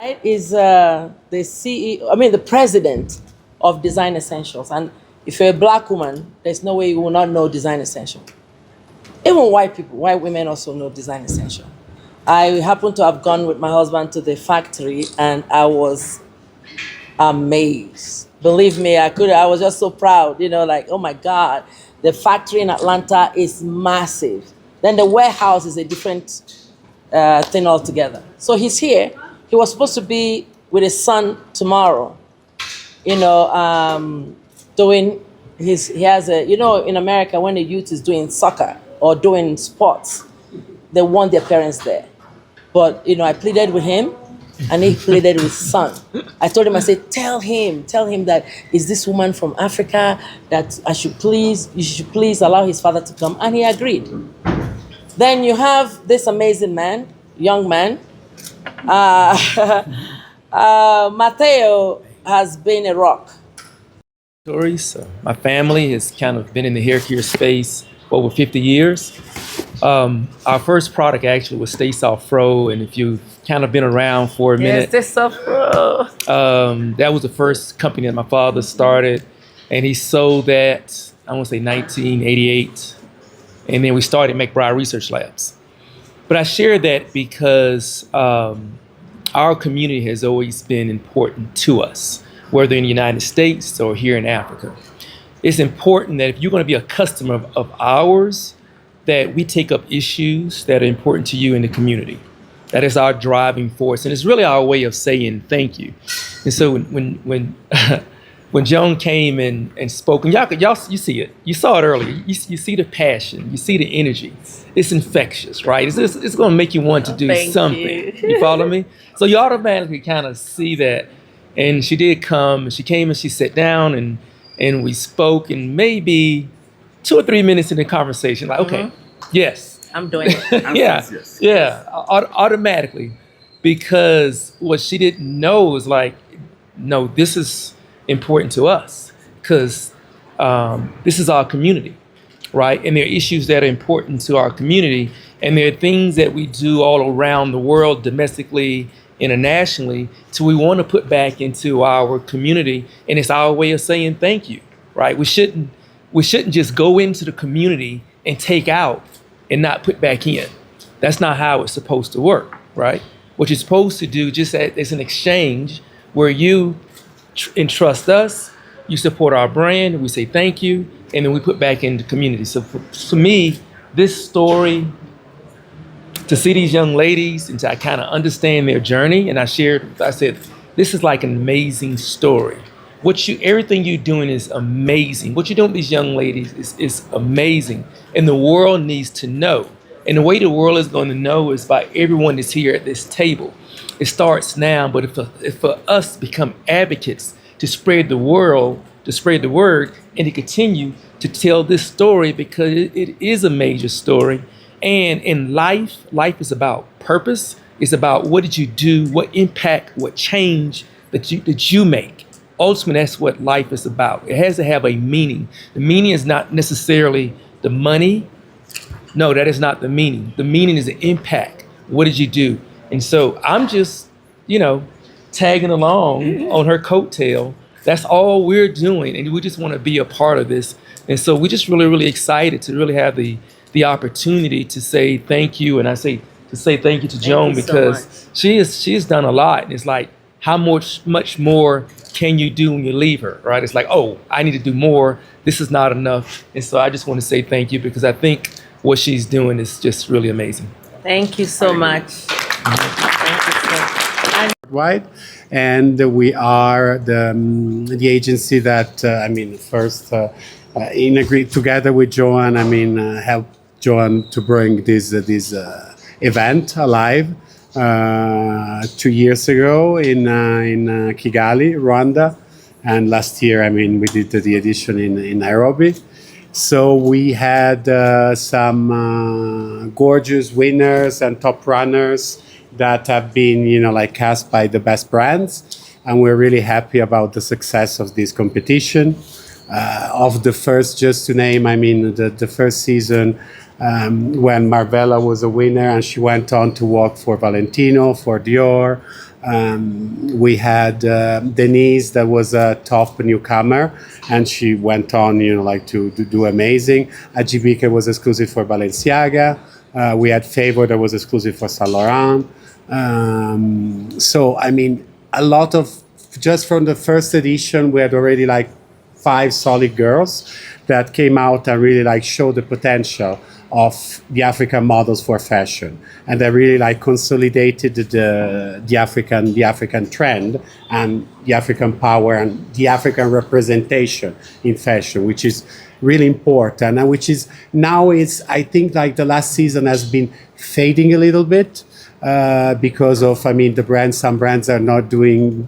Is the CEO, I mean, the president of Design Essentials. And if you're a black woman, there's no way you will not know Design Essential. Even white people, white women also know Design Essential. I happened to have gone with my husband to the factory and I was amazed. Believe me, I was just so proud, like, oh my God, the factory in Atlanta is massive. Then the warehouse is a different thing altogether. So he's here. He was supposed to be with his son tomorrow, doing he has in America, when the youth is doing soccer or doing sports, they want their parents there. But, I pleaded with him and he pleaded with his son. I told him, I said, tell him that is this woman from Africa that you should please allow his father to come. And he agreed. Then you have this amazing man, young man. Matteo has been a rock. Stories. My family has kind of been in the hair care space for over 50 years. Our first product actually was Stay Soft Fro, and if you've kind of been around for a minute, Stay Soft Fro. That was the first company that my father started, and he sold that, I want to say 1988, and then we started McBride Research Labs. But I share that because our community has always been important to us, whether in the United States or here in Africa. It's important that if you're going to be a customer of ours, that we take up issues that are important to you in the community. That is our driving force, and it's really our way of saying thank you. And so when when Joan came and spoke, and y'all you see it, you saw it earlier. You see the passion, you see the energy. It's infectious, right? It's going to make you want to do something. You follow me? So you automatically kind of see that. And she did come, and she came and she sat down and we spoke, and maybe 2 or 3 minutes in the conversation, like, okay, yes. I'm doing it. Yeah, automatically. Because what she didn't know was like, no, this is important to us because this is our community, right? And there are issues that are important to our community, and there are things that we do all around the world, domestically, internationally, so we want to put back into our community, and it's our way of saying thank you, right? We shouldn't just go into the community and take out and not put back in. That's not how it's supposed to work, right? What you're supposed to do just as an exchange where you entrust us, you support our brand, we say thank you, and then we put back in the community. So for me, this story, to see these young ladies and to kind of understand their journey, and I said, this is like an amazing story. Everything you're doing is amazing. What you're doing with these young ladies is amazing. And the world needs to know. And the way the world is going to know is by everyone that's here at this table. It starts now, but if for us to become advocates to spread the word, and to continue to tell this story, because it is a major story. And in life is about purpose. It's about what did you do, what impact, what change that you make. Ultimately, that's what life is about. It has to have a meaning. The meaning is not necessarily the money. No, that is not the meaning. The meaning is the impact. What did you do? And so I'm just, tagging along on her coattail. That's all we're doing. And we just want to be a part of this. And so we're just really, really excited to really have the opportunity to say thank you. And I say thank you to Joan because she has done a lot. And it's like, how much more can you do when you leave her, right? It's like, oh, I need to do more. This is not enough. And so I just want to say thank you because I think what she's doing is just really amazing. Thank you so much. Thank you so much. Right, and we are the agency that first integrate together with Joan. Help Joan to bring this event alive 2 years ago in Kigali, Rwanda, and last year we did the edition in Nairobi. So we had some gorgeous winners and top runners that have been, cast by the best brands. And we're really happy about the success of this competition. Of the first, just to name, the first season when Marvella was a winner and she went on to work for Valentino, for Dior, We had Denise, that was a top newcomer, and she went on, like to do amazing. Ajibike was exclusive for Balenciaga. We had Favor, that was exclusive for Saint Laurent. So, I mean, a lot of, just from the first edition, we had already like 5 solid girls that came out and really like showed the potential of the African models for fashion, and that really like consolidated the African trend and the African power and the African representation in fashion, which is really important, and which is now, it's, I think, like the last season has been fading a little bit. Because of, I mean, some brands are not doing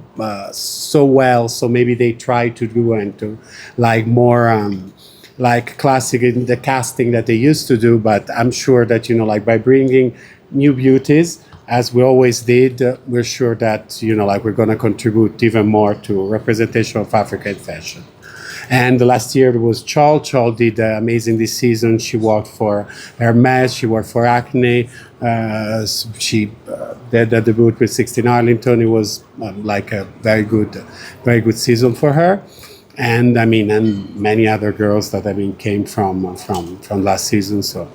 so well, so maybe they try to do and to like more like classic in the casting that they used to do. But I'm sure that, like by bringing new beauties, as we always did, we're sure that, like we're going to contribute even more to representation of Africa in fashion. And the last year it was Chol. Chol did amazing this season. She worked for Hermes, she worked for Acne. She did the debut with 16 Arlington. It was like a very good season for her. And I mean, and many other girls that, I mean, came from last season. So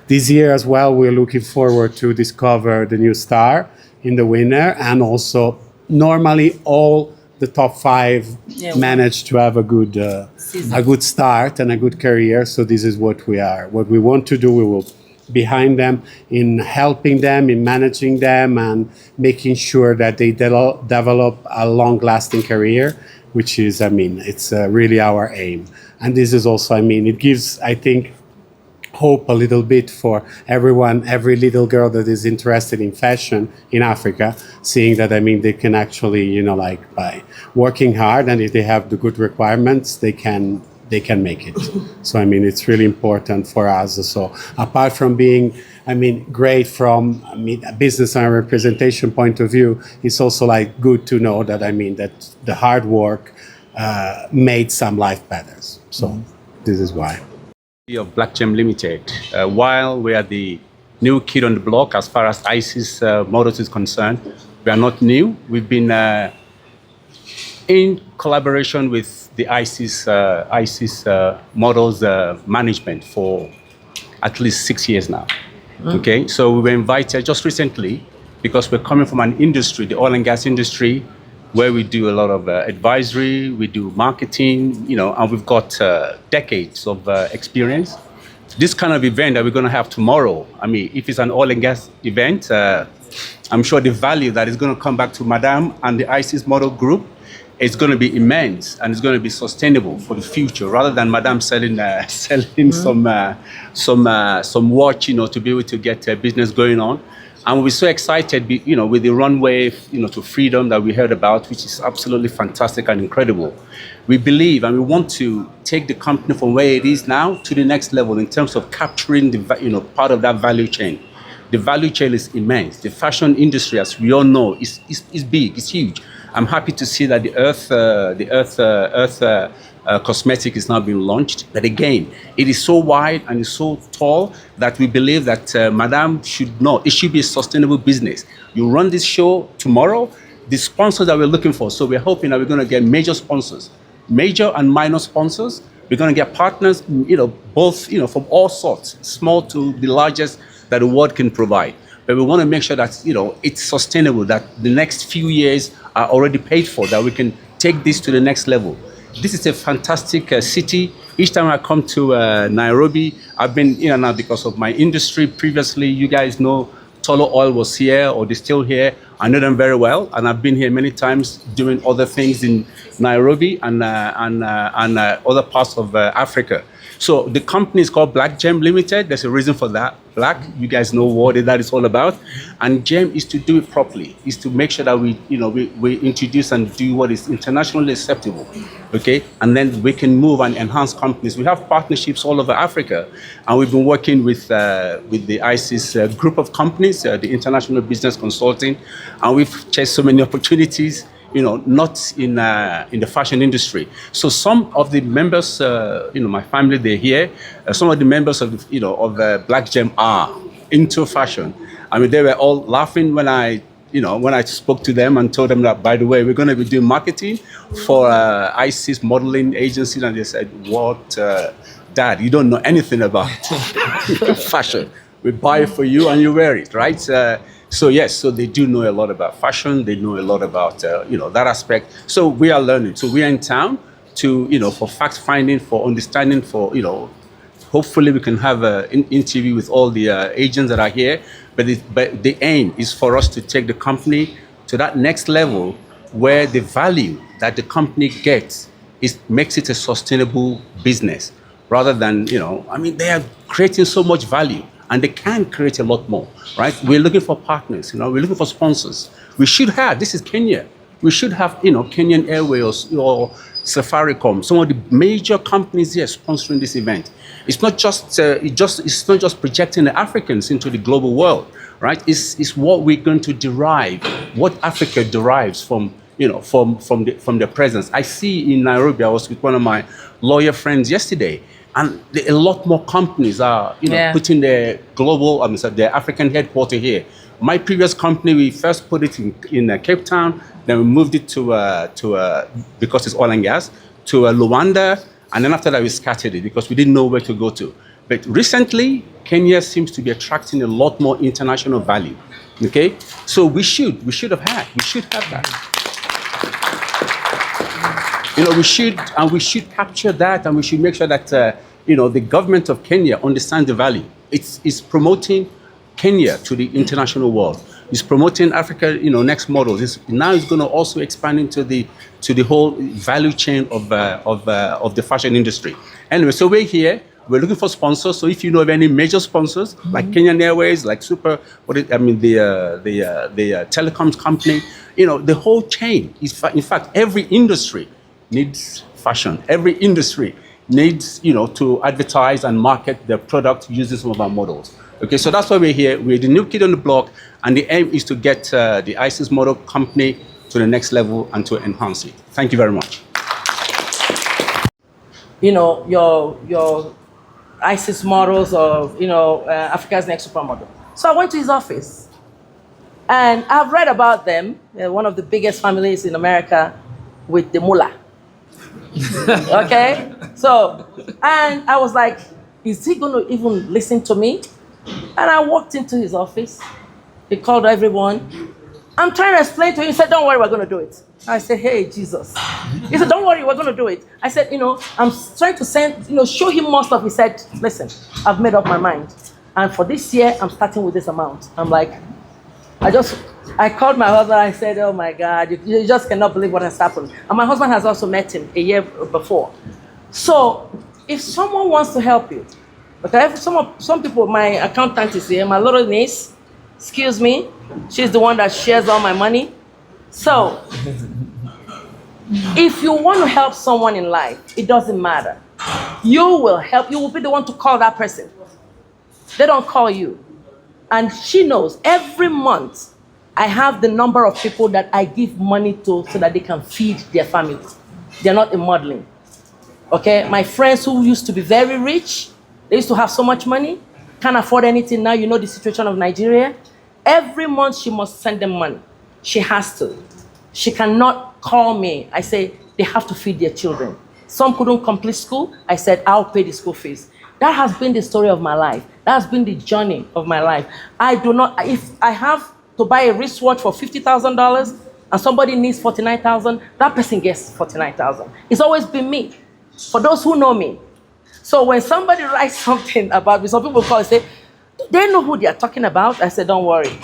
this year as well, we're looking forward to discover the new star in the winner, and also normally all the top 5 manage to have a good start and a good career. So this is what we want to do. We will behind them in helping them, in managing them, and making sure that they develop a long-lasting career, which is, I mean, it's really our aim. And this is also, I mean, it gives, I think, hope a little bit for everyone, every little girl that is interested in fashion in Africa, seeing that, I mean, they can actually, like by working hard, and if they have the good requirements, they can make it. So, I mean, it's really important for us. So apart from being, I mean, great from, I mean, a business and representation point of view, it's also like good to know that, I mean, that the hard work made some life better. So this is why. Of Black Gem Limited. While we are the new kid on the block as far as ISIS models is concerned, we are not new. We've been in collaboration with the ISIS models management for at least 6 years now. Okay, so we were invited just recently because we're coming from an industry, the oil and gas industry, where we do a lot of advisory, we do marketing, and we've got decades of experience. This kind of event that we're going to have tomorrow, I mean, if it's an oil and gas event, I'm sure the value that is going to come back to Madame and the ISIS model group is going to be immense, and it's going to be sustainable for the future, rather than Madame selling some watch, to be able to get business going on. And we're so excited, with the runway, to freedom that we heard about, which is absolutely fantastic and incredible. We believe, and we want to take the company from where it is now to the next level in terms of capturing the, part of that value chain. The value chain is immense. The fashion industry, as we all know, is big, it's huge. I'm happy to see that the Earth cosmetic is now being launched. But again, it is so wide and it's so tall that we believe that Madame should know it should be a sustainable business. You run this show tomorrow, the sponsors that we're looking for. So we're hoping that we're going to get major sponsors, major and minor sponsors. We're going to get partners, both, from all sorts, small to the largest that the world can provide. But we want to make sure that, it's sustainable, that the next few years are already paid for, that we can take this to the next level. This is a fantastic city. Each time I come to Nairobi, I've been in and out because of my industry. Previously, you guys know Tolo Oil was here, or they're still here. I know them very well, and I've been here many times doing other things in Nairobi and other parts of Africa. So the company is called Black Gem Limited. There's a reason for that. Black, you guys know what that is all about. And Gem is to do it properly, is to make sure that we introduce and do what is internationally acceptable, okay? And then we can move and enhance companies. We have partnerships all over Africa, and we've been working with the ISIS group of companies, the International Business Consulting, and we've chased so many opportunities, not in the fashion industry. So some of the members, my family, they're here. Some of the members of Black Gem are into fashion. I mean, they were all laughing when I, when I spoke to them and told them that, by the way, we're going to be doing marketing for ISIS modeling agencies, and they said, "What, Dad? You don't know anything about fashion. We buy it for you and you wear it, right?" So yes, so they do know a lot about fashion. They know a lot about that aspect. So we are learning. So we are in town to for fact finding, for understanding, for hopefully we can have an interview with all the agents that are here. But the aim is for us to take the company to that next level where the value that the company gets makes it a sustainable business rather than, they are creating so much value and they can create a lot more, right? We're looking for partners, we're looking for sponsors. We should have, this is Kenya. We should have, Kenyan Airways or Safaricom, some of the major companies here sponsoring this event. It's not just it's not just projecting the Africans into the global world, right? It's what we're going to derive, what Africa derives from from the presence. I see in Nairobi, I was with one of my lawyer friends yesterday, and a lot more companies are putting their global, their African headquarters here. My previous company, we first put it in Cape Town, then we moved it to because it's oil and gas, to Luanda, and then after that we scattered it because we didn't know where to go to. But recently, Kenya seems to be attracting a lot more international value. Okay, so we should have that. We should capture that, and we should make sure that the government of Kenya understands the value. It's promoting Kenya to the international world. It's promoting Africa, next models. Now it's going to also expand into the whole value chain of the fashion industry. Anyway, so we're here. We're looking for sponsors. So if you know of any major sponsors, like Kenyan Airways, like the telecoms company, the whole chain. In fact, every industry needs fashion. Every industry needs, to advertise and market their product using some of our models. Okay, so that's why we're here. We're the new kid on the block, and the aim is to get the ISIS model company to the next level and to enhance it. Thank you very much. Your ISIS models of, Africa's Next Supermodel. So I went to his office, and I've read about them. They're one of the biggest families in America with the mullah. Okay? So, and I was like, is he going to even listen to me? And I walked into his office. He called everyone. I'm trying to explain to him. He said, "Don't worry, we're going to do it." I said, "Hey, Jesus." He said, "Don't worry, we're going to do it." I said, I'm trying to show him more stuff. He said, "Listen, I've made up my mind. And for this year, I'm starting with this amount." I'm like, I called my husband. I said, "Oh my God, you just cannot believe what has happened." And my husband has also met him a year before. So if someone wants to help you, okay, some people, my accountant is here, my little niece, excuse me, she's the one that shares all my money. So if you want to help someone in life, it doesn't matter. You will help, you will be the one to call that person. They don't call you. And she knows every month I have the number of people that I give money to so that they can feed their families. They're not in modeling. Okay, my friends who used to be very rich, they used to have so much money, can't afford anything now. You know the situation of Nigeria. Every month she must send them money. She has to. She cannot call me. I say, they have to feed their children. Some couldn't complete school. I said, I'll pay the school fees. That has been the story of my life. That has been the journey of my life. If I have to buy a wristwatch for $50,000 and somebody needs $49,000, that person gets $49,000. It's always been me. For those who know me. So when somebody writes something about me, some people call and say, they know who they are talking about. I said, don't worry.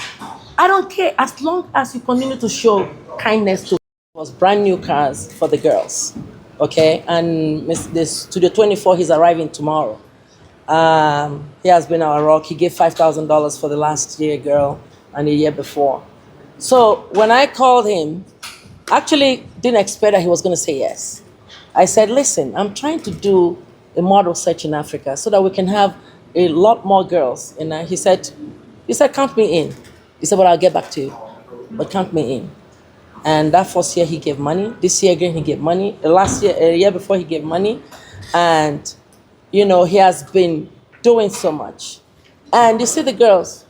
I don't care as long as you continue to show kindness to us. Brand new cars for the girls. Okay? And the Studio 24, he's arriving tomorrow. He has been our rock. He gave $5,000 for the last year girl and the year before. So when I called him, actually didn't expect that he was going to say yes. I said, listen, I'm trying to do a model search in Africa so that we can have a lot more girls. And he said, count me in. He said, well, I'll get back to you, but count me in. And that first year he gave money. This year again he gave money. The last year, a year before he gave money. And, he has been doing so much. And you see the girls,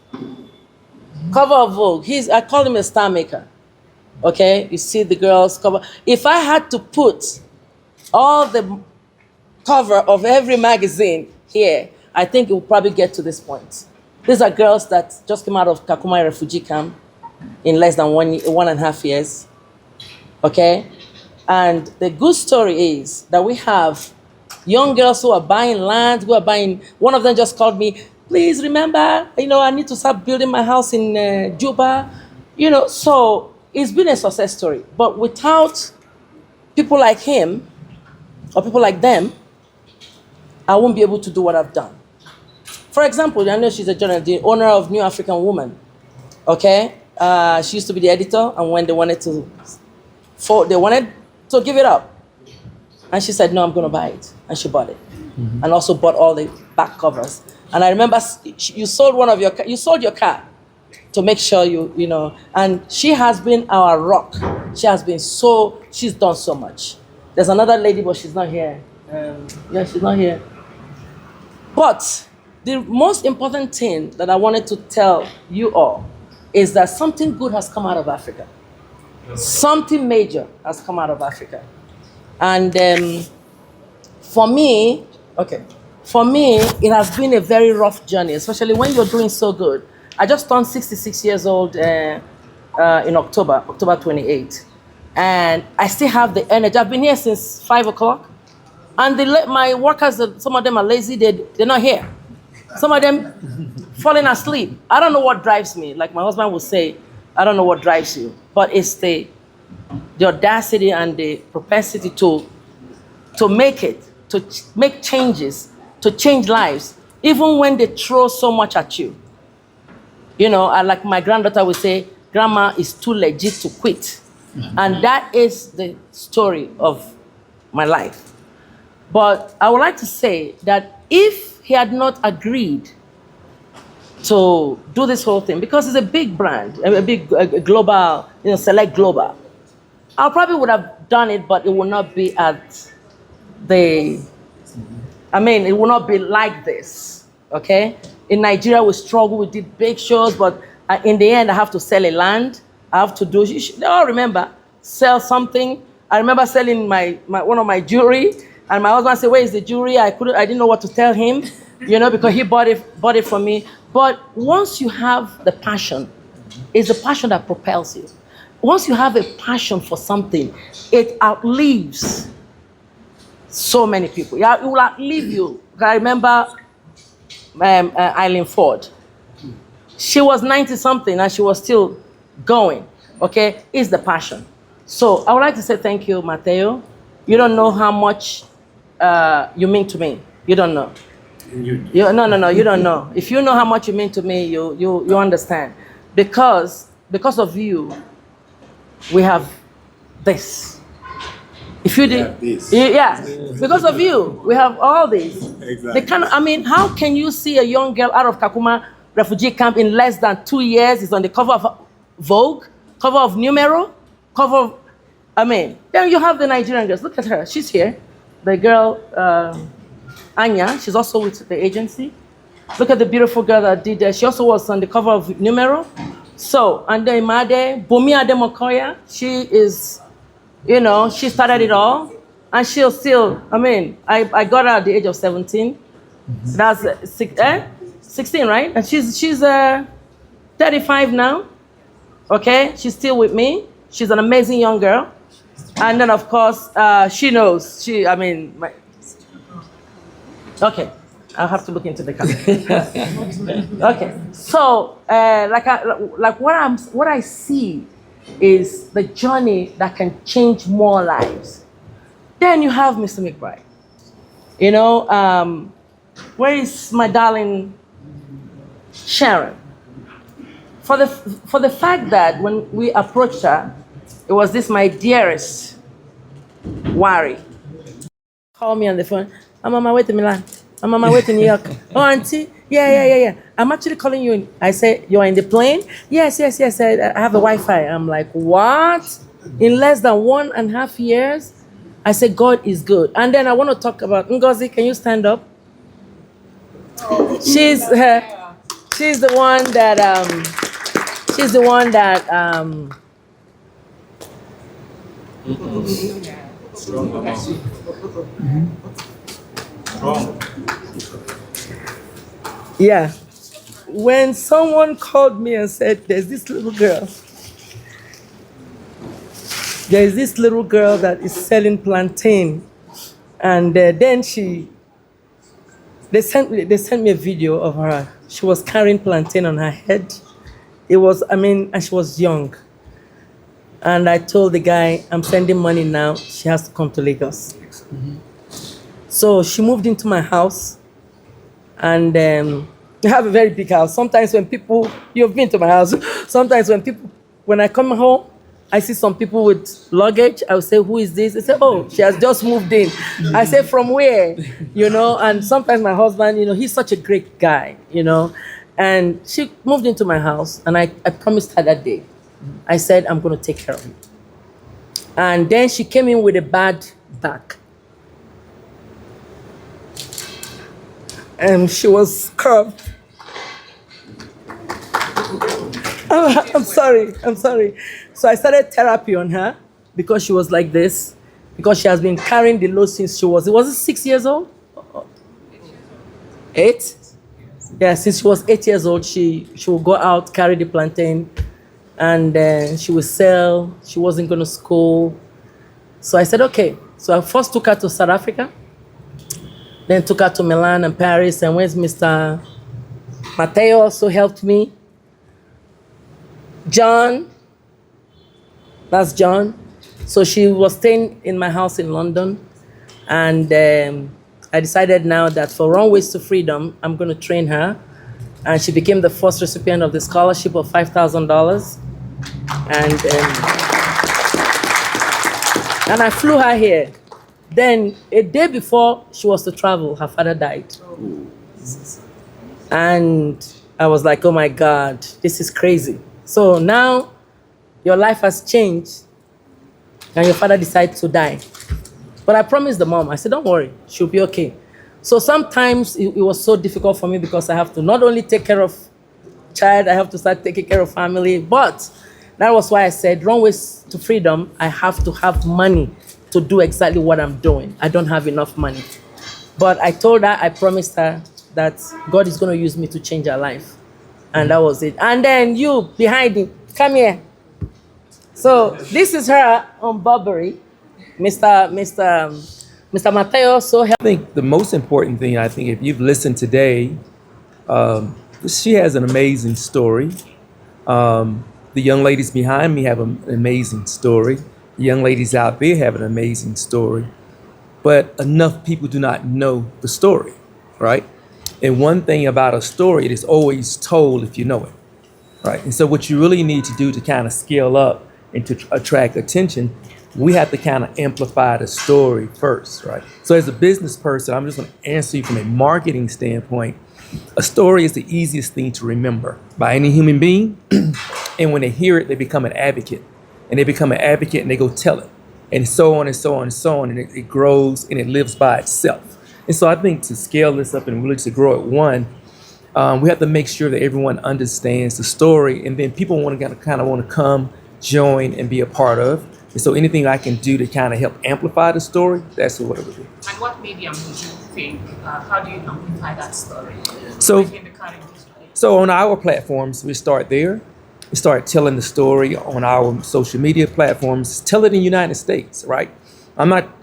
Cover of Vogue. I call him a star maker. Okay, you see the girls cover. If I had to put all the cover of every magazine here, I think it will probably get to this point. These are girls that just came out of Kakuma refugee camp in less than 1.5 years. Okay, and the good story is that we have young girls who are buying land, who are buying. One of them just called me. Please remember, I need to start building my house in Juba. So it's been a success story. But without people like him or people like them, I won't be able to do what I've done. For example, I know she's a journalist, the owner of New African Woman. Okay, she used to be the editor, and when they wanted to give it up, and she said, "No, I'm going to buy it," and she bought it, and also bought all the back covers. And I remember you sold your car to make sure and she has been our rock. She's done so much. There's another lady, but she's not here. She's not here. But the most important thing that I wanted to tell you all is that something good has come out of Africa. Something major has come out of Africa. And for me, it has been a very rough journey, especially when you're doing so good. I just turned 66 years old in October 28. And I still have the energy. I've been here since 5 o'clock. And my workers, some of them are lazy, they're not here. Some of them falling asleep. I don't know what drives me. Like my husband would say, I don't know what drives you. But it's the audacity and the propensity to make it, to make changes, to change lives, even when they throw so much at you. Like my granddaughter would say, Grandma is too legit to quit. And that is the story of my life. But I would like to say that if he had not agreed to do this whole thing, because it's a big brand, a big global, select global, I probably would have done it, but it would not be it will not be like this, okay? In Nigeria, we struggle, we did big shows, but in the end, I have to sell a land. I have to do, they all remember, sell something. I remember selling one of my jewelry, and my husband said, "Where is the jewelry?" I didn't know what to tell him, because he bought it for me. But once you have the passion, it's the passion that propels you. Once you have a passion for something, it outlives so many people. Yeah, it will outlive you. I remember Eileen Ford. She was 90-something and she was still going. Okay, it's the passion. So I would like to say thank you, Mateo. You don't know how much you mean to me. You don't know. No, you don't know. If you know how much you mean to me, you understand. Because of you, we have this. If you did, because of you, we have all these. Exactly. How can you see a young girl out of Kakuma refugee camp in less than 2 years is on the cover of Vogue, cover of Numero, then you have the Nigerian girls. Look at her, she's here. The girl, Anya, she's also with the agency. Look at the beautiful girl that did that. She also was on the cover of Numero. So, and then Imade, Bumi Ademokoya, she is, she started it all. And she'll still, I got her at the age of 17. That's 16, right? And she's 35 now. Okay, she's still with me. She's an amazing young girl. And then, of course, she knows. Okay, I'll have to look into the camera. Okay, so what I see is the journey that can change more lives. Then you have Mr. McBride. Where is my darling Sharon? For the fact that when we approached her, it was this my dearest worry. Call me on the phone. I'm on my way to Milan. I'm on my way to New York. Oh, auntie, yeah. I'm actually calling you. I say, you're in the plane? Yes. I have a Wi-Fi. I'm like, what? In less than 1.5 years? I said, God is good. And then I want to talk about Ngozi. Can you stand up? She's the one that She's the one that yeah. When someone called me and said, there's this little girl that is selling plantain. And then they sent me a video of her. She was carrying plantain on her head. And she was young. And I told the guy, I'm sending money now. She has to come to Lagos. So she moved into my house. And I have a very big house. Sometimes you've been to my house. Sometimes when I come home, I see some people with luggage. I will say, who is this? They say, oh, she has just moved in. I say, from where? And sometimes my husband, he's such a great guy, And she moved into my house, and I promised her that day. I said, I'm going to take care of you. And then she came in with a bad back. And she was curved. I'm sorry. So I started therapy on her because she was like this, because she has been carrying the load since she was 6 years old? 8? Yeah, since she was 8 years old, she would go out, carry the plantain, and she would sell. She wasn't going to school. So I said, okay. So I first took her to South Africa, then took her to Milan and Paris, and where's Mr. Matteo also helped me. John, that's John. So she was staying in my house in London, and I decided now that for Runways to Freedom, I'm going to train her, and she became the first recipient of the scholarship of $5,000, and I flew her here. Then a day before she was to travel, her father died, and I was like, oh my God, this is crazy. So now your life has changed and your father decided to die. But I promised the mom, I said, don't worry, she'll be okay. So sometimes it was so difficult for me because I have to not only take care of child, I have to start taking care of family. But that was why I said, Runways to Freedom, I have to have money to do exactly what I'm doing. I don't have enough money. But I told her, I promised her that God is going to use me to change her life. And that was it. And then you, behind him, come here. So this is her on Burberry. Mr. Matteo also helped. I think the most important thing, if you've listened today, she has an amazing story. The young ladies behind me have an amazing story. The young ladies out there have an amazing story. But enough people do not know the story, right? And one thing about a story, it is always told if you know it, right? And so what you really need to do to kind of scale up and to attract attention, we have to kind of amplify the story first, right? So as a business person, I'm just going to answer you from a marketing standpoint. A story is the easiest thing to remember by any human being. And when they hear it, they become an advocate. And they become an advocate and they go tell it. And so on and so on and so on. And it grows and it lives by itself. And so I think to scale this up and really to grow it, we have to make sure that everyone understands the story, and then people want to come, join, and be a part of. And so anything I can do to kind of help amplify the story, that's what it would be. And what medium would you think? How do you amplify that story? So, in the current display? So on our platforms, we start there. We start telling the story on our social media platforms. Tell it in the United States, right?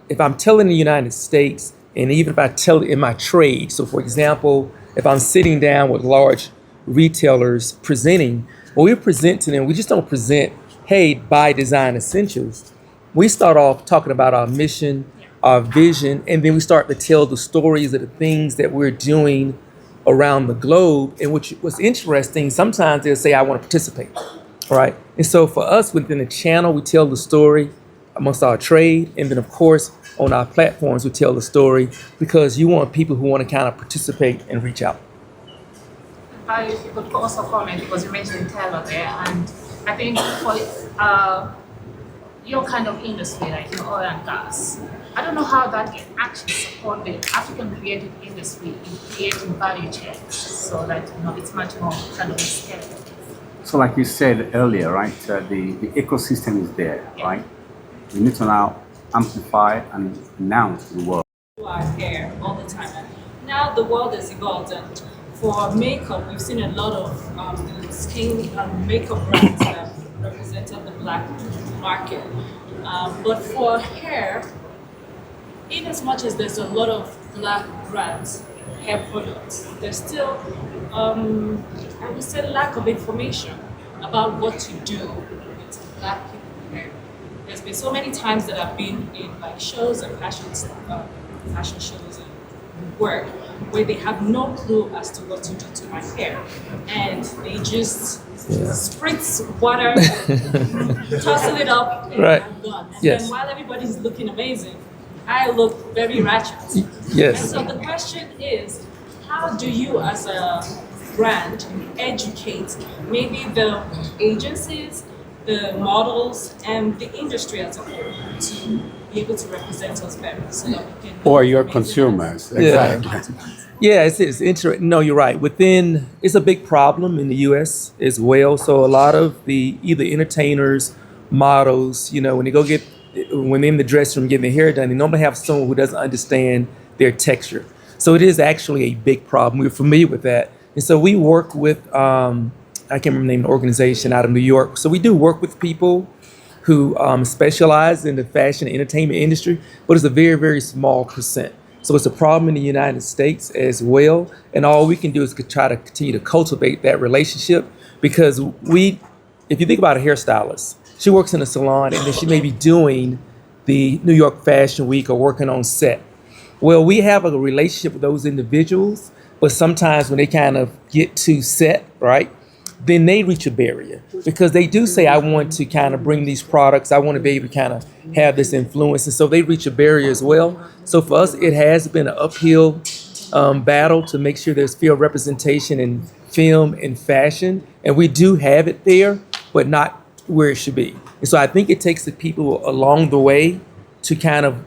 If I'm telling the United States, and even if I tell it in my trade, so for example, if I'm sitting down with large retailers presenting, when we present to them, we just don't present, hey, buy design essentials. We start off talking about our mission, our vision, and then we start to tell the stories of the things that we're doing around the globe. And what's interesting, sometimes they'll say, I want to participate, right? And so for us within the channel, we tell the story amongst our trade, and then of course, on our platforms, we tell the story because you want people who want to kind of participate and reach out. If you could also comment, because you mentioned Taylor there, and I think for your kind of industry, like oil and gas, I don't know how that can actually support the African creative industry in creating value chains so that it's much more kind of scalable. So like you said earlier, right, the ecosystem is there, right? We need to now amplify and announce to the world. Our hair all the time. And now the world has evolved, and for makeup, we've seen a lot of skin and makeup brands that represented the black market. But for hair, in as much as there's a lot of black brands, hair products, there's still, I would say, lack of information about what to do with black people hair. There's been so many times that I've been in like shows and fashion shows and work where they have no clue as to what to do to my hair, and they just spritz water, tossing it up, and Right. I'm done. And Yes. then while everybody's looking amazing, I look very ratchet. Yes. And so the question is, how do you as a brand educate maybe the agencies, the models, and the industry as a whole to be able to represent us better so that we can... Or your consumers. Exactly. Yeah, it's interesting. No, you're right. It's a big problem in the U.S. as well. So a lot of the either entertainers, models, when they're in the dressing room getting their hair done, they normally have someone who doesn't understand their texture. So it is actually a big problem. We're familiar with that. And so we work with, I can't remember the name of the organization out of New York. So we do work with people who specialize in the fashion and entertainment industry, but it's a very, very small percent. So it's a problem in the United States as well. And all we can do is try to continue to cultivate that relationship, because if you think about a hairstylist, she works in a salon and then she may be doing the New York Fashion Week or working on set. Well, we have a relationship with those individuals, but sometimes when they kind of get to set, right, then they reach a barrier, because they do say, I want to kind of bring these products, I want to be able to kind of have this influence. And so they reach a barrier as well. So for us, it has been an uphill battle to make sure there's field representation in film and fashion. And we do have it there, but not where it should be. And so I think it takes the people along the way to kind of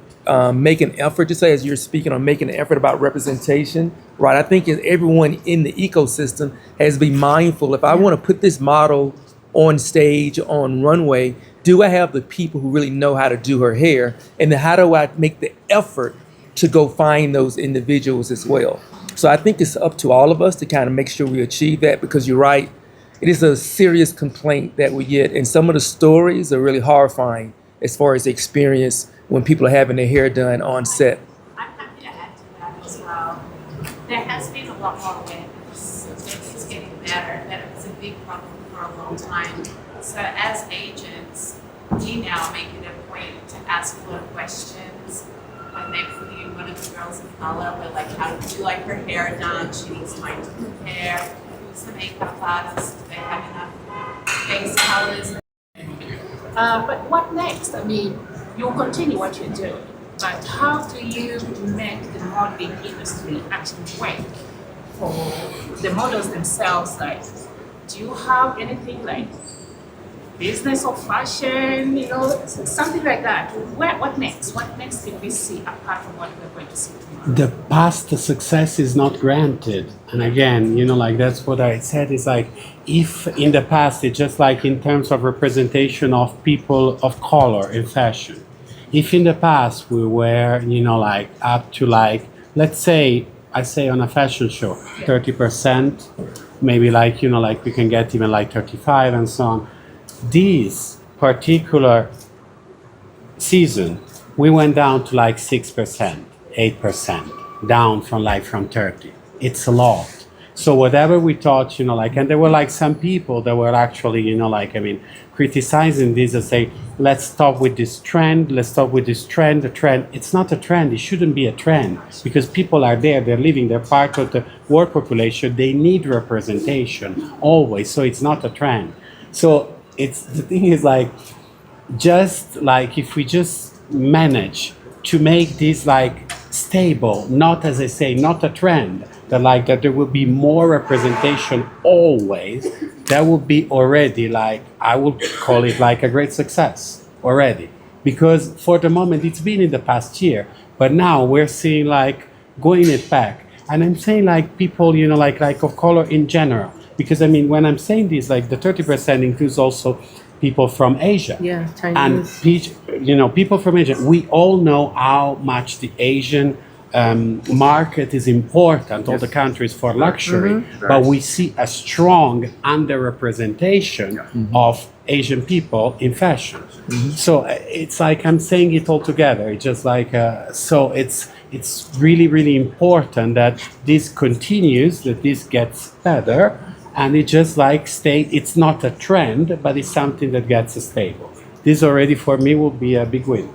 make an effort, just as you're speaking on making an effort about representation, right? I think everyone in the ecosystem has to be mindful. If I want to put this model on stage, on runway, do I have the people who really know how to do her hair? And then how do I make the effort to go find those individuals as well? So I think it's up to all of us to kind of make sure we achieve that, because you're right, it is a serious complaint that we get. And some of the stories are really horrifying as far as the experience when people are having their hair done on set. I'm happy to add to that as well. There has been a lot more awareness. It's getting better. That was a big problem for a long time. So as agents, we now make it a point to ask a lot of questions. When they put in one of the girls of color, we're like, how do you like her hair done? She needs time to prepare. Who's the makeup artist? Do they have enough face colors? But what next? I mean, you'll continue what you're doing, but how do you make the modeling industry actually work for the models themselves? Like, do you have anything like business or fashion, something like that? What next? What next can we see apart from what we're going to see tomorrow? The past success is not granted. And again, like that's what I said, is like, if in the past, it's just like in terms of representation of people of color in fashion, if in the past we were, like up to like, let's say, I say on a fashion show, 30%, maybe like, like we can get even like 35 and so on. This particular season, we went down to like 6%, 8%, down from 30. It's a lot. So whatever we thought, and there were like some people that were actually, criticizing this and say, let's stop with this trend, the trend. It's not a trend, it shouldn't be a trend, because people are there, they're living, they're part of the work population, they need representation, always, so it's not a trend. So the thing is like, just like if we just manage to make this like stable, not, as I say, not a trend, that there will be more representation always, that would be already like, I would call it like a great success already. Because for the moment, it's been in the past year, but now we're seeing like going it back. And I'm saying like people, like of color in general, because I mean, when I'm saying this, like the 30% includes also people from Asia. Yeah, And Chinese. people from Asia, we all know how much the Asian market is important, all the countries for luxury, but we see a strong underrepresentation of Asian people in fashion. So it's like I'm saying it all together. It's just like so it's really, really important that this continues, that this gets better, and it just like stay. It's not a trend, but it's something that gets stable. This already for me will be a big win.